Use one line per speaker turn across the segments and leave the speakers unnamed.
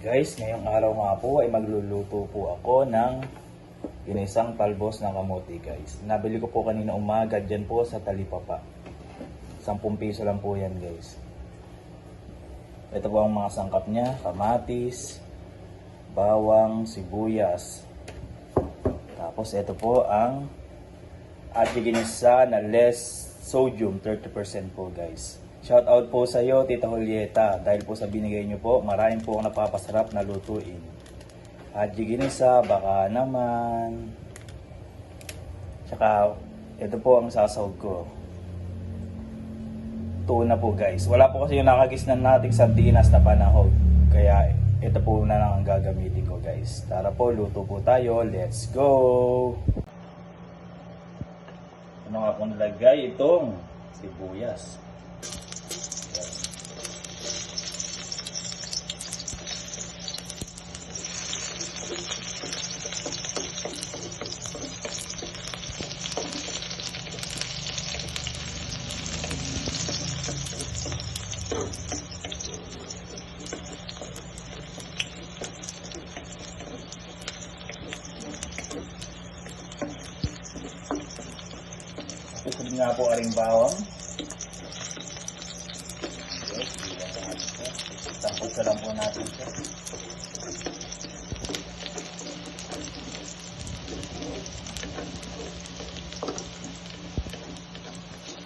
Guys, ngayong araw nga po ay magluluto po ako ng ginisang talbos ng kamote guys. Nabili ko po kanina umaga dyan po sa Talipapa. 10 piso lang po yan guys. Ito po ang mga sangkap niya, kamatis, bawang, sibuyas. Tapos ito po ang ating ginisa na less sodium, 30% po guys. Shout out po sa iyo, Tita Julieta, dahil po sa binigay niyo po, maraming po ang napapasarap na lutuin. Haji ginisa, baka naman. Tsaka, ito po ang sasawag ko. Tuna po guys. Wala po kasi yung nakagisnan nating sardinas na panahog. Kaya, ito po na lang ang gagamitin ko guys. Tara po, luto po tayo. Let's go! Ano nga po nilagay? Itong sibuyas. Kusog nga po aring bawang. Tampos na lang po natin siya.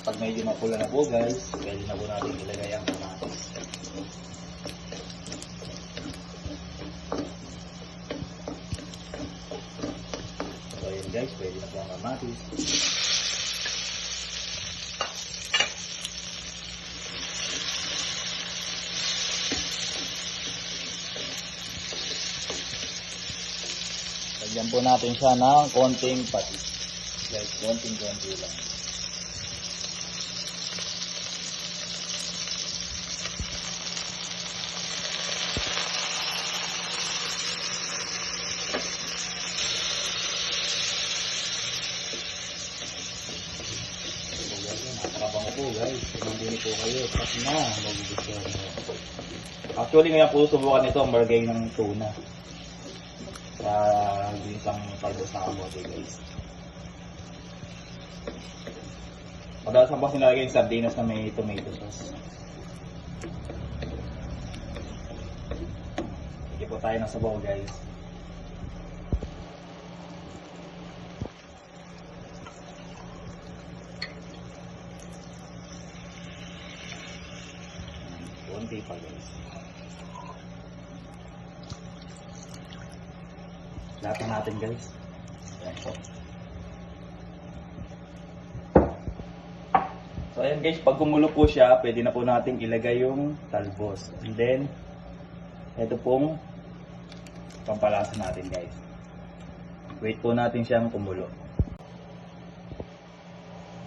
Pag medyo mapula na po guys, pwede na po natin ilagay ang kamatis. So yun guys, pwede na po ang kamatis. Lagyan po natin siya ng konting patis. Guys, konting-konti lang. Nakakabango po guys. Hindi po kayo. Kasi na, magugustuhan nyo. Actually, ngayon po subukan ito ang bargay ng tuna. Ginisang talbos na kamote guys. Madalas po sinalagay yung sardinas na may tomato sauce. Sige po tayo ng sabaw guys. Konti pa guys. Lahat natin guys. Ayan po. So ayan guys, pag kumulo po siya, pwede na po natin ilagay yung talbos. And then, ito pong pampalasa natin guys. Wait po natin siyang kumulo.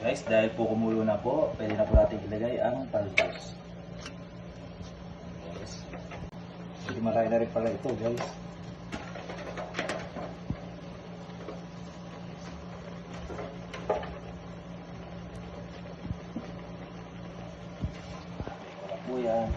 Guys, dahil po kumulo na po, pwede na po natin ilagay ang talbos. Yes. Hindi marami na rin pala ito guys. Po yan.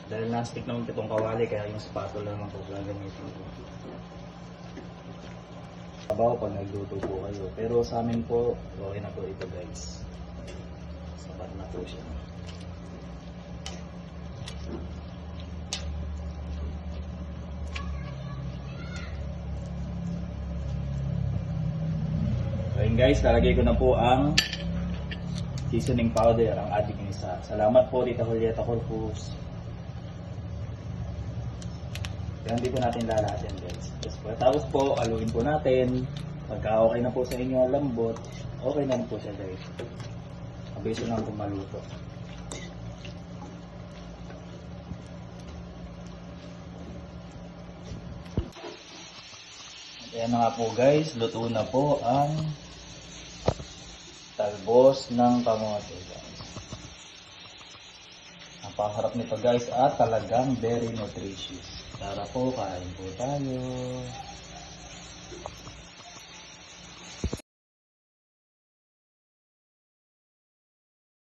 Dahil na-stick naman itong kawali, kaya yung spatula naman po gagamitin ko. Sabaw pag nagluto po kayo. Pero sa amin po, okay na po ito guys. Sapat na po siya. So yun guys, lalagay ko na po ang seasoning powder, ang ating ginisa. Salamat po Tita Julieta Corpus. Kaya hindi po natin lalahatin guys. Tapos po, aluin po natin. Pagka okay na po sa inyo ang lambot, okay na po siya guys. Mabilis lang po maluto. Ayan na nga po guys, luto na po ang talbos ng kamote guys. Napakasarap nito guys at talagang very nutritious. Tara po, kain po tayo.